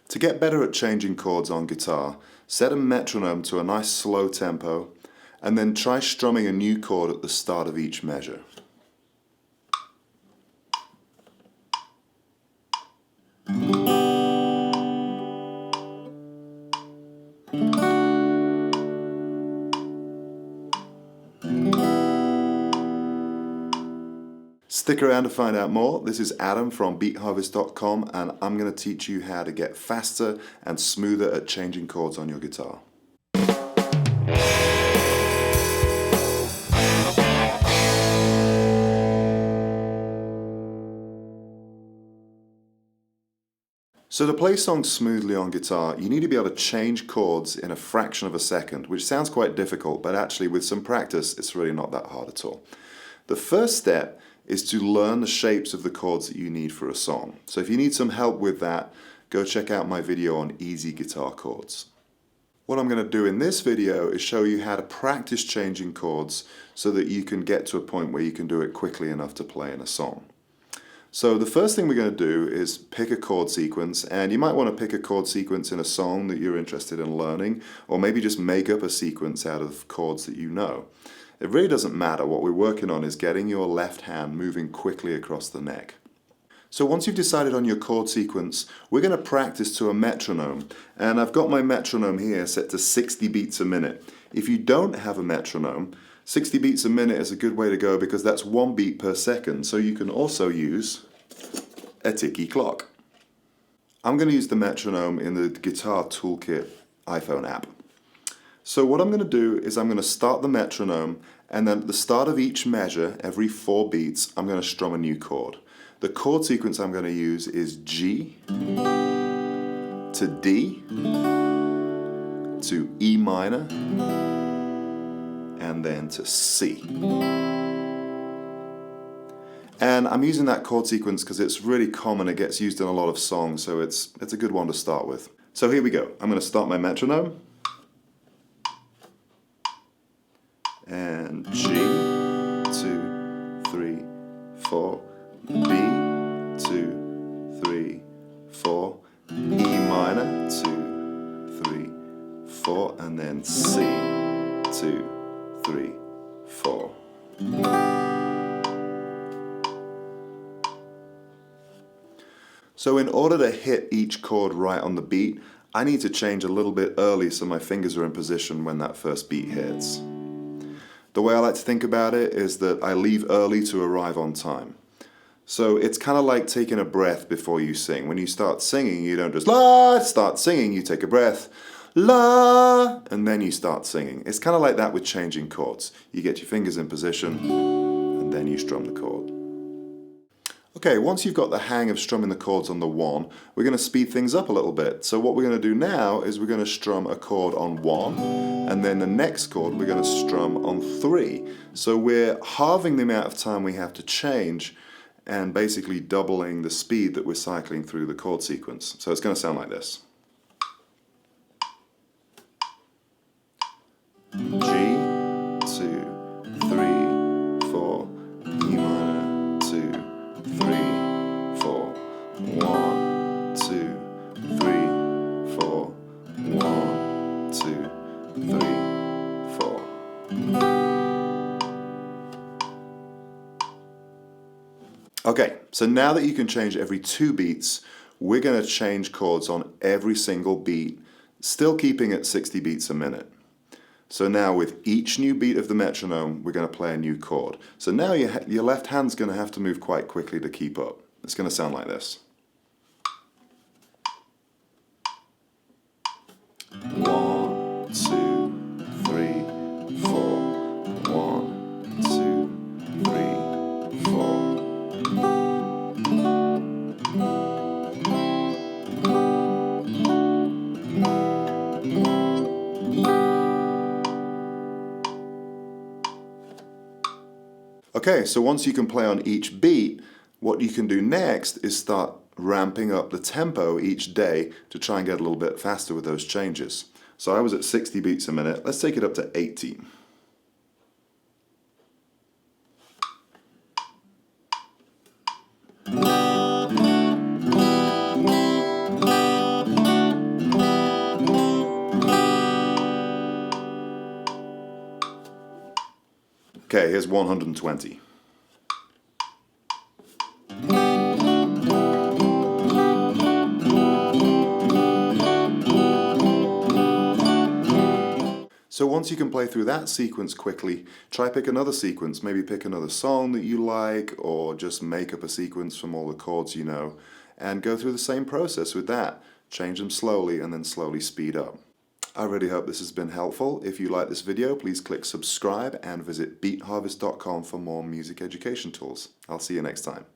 To get better at changing chords on guitar, set a metronome to a nice slow tempo, and then try strumming a new chord at the start of each measure. Stick around to find out more. This is Adam from beatharvest.com, and I'm going to teach you how to get faster and smoother at changing chords on your guitar. So to play songs smoothly on guitar, you need to be able to change chords in a fraction of a second, which sounds quite difficult, but actually with some practice, it's really not that hard at all. The first step is to learn the shapes of the chords that you need for a song. So if you need some help with that, go check out my video on easy guitar chords. What I'm going to do in this video is show you how to practice changing chords so that you can get to a point where you can do it quickly enough to play in a song. So the first thing we're going to do is pick a chord sequence, and you might want to pick a chord sequence in a song that you're interested in learning, or maybe just make up a sequence out of chords that you know. It really doesn't matter. What we're working on is getting your left hand moving quickly across the neck. So once you've decided on your chord sequence, we're going to practice to a metronome, and I've got my metronome here set to 60 beats a minute. If you don't have a metronome, 60 beats a minute is a good way to go because that's 1 beat per second, so you can also use a ticky clock. I'm going to use the metronome in the Guitar Toolkit iPhone app. So what I'm going to do is I'm going to start the metronome, and then at the start of each measure, every 4 beats, I'm going to strum a new chord. The chord sequence I'm going to use is G to D to E minor and then to C. And I'm using that chord sequence because it's really common, it gets used in a lot of songs, so it's a good one to start with. So here we go. I'm going to start my metronome. And G, 2, 3, 4, B, 2, 3, 4, E minor, 2, 3, 4, and then C, 2, 3, 4. So in order to hit each chord right on the beat, I need to change a little bit early so my fingers are in position when that first beat hits. The way I like to think about it is that I leave early to arrive on time. So it's kind of like taking a breath before you sing. When you start singing, you don't just la start singing, you take a breath, la, and then you start singing. It's kind of like that with changing chords. You get your fingers in position, and then you strum the chord. Okay, once you've got the hang of strumming the chords on the 1, we're going to speed things up a little bit. So what we're going to do now is we're going to strum a chord on 1, and then the next chord we're going to strum on 3. So we're halving the amount of time we have to change and basically doubling the speed that we're cycling through the chord sequence. So it's going to sound like this. G, 2, 3, 4, E minor, 2, 3, 4, 1, 2, 3, 4, 1, 2, 3, 4. Okay, so now that you can change every 2 beats, we're going to change chords on every single beat, still keeping it 60 beats a minute. So now with each new beat of the metronome, we're going to play a new chord. So now your left hand's going to have to move quite quickly to keep up. It's going to sound like this. 1, 2, 3, 4. 1, 2, 3, 4. Okay, so once you can play on each beat, what you can do next is start ramping up the tempo each day to try and get a little bit faster with those changes. So I was at 60 beats a minute. Let's take it up to 80. Okay, here's 120. So once you can play through that sequence quickly, try pick another sequence, maybe pick another song that you like, or just make up a sequence from all the chords you know, and go through the same process with that. Change them slowly and then slowly speed up. I really hope this has been helpful. If you like this video, please click subscribe and visit beatharvest.com for more music education tools. I'll see you next time.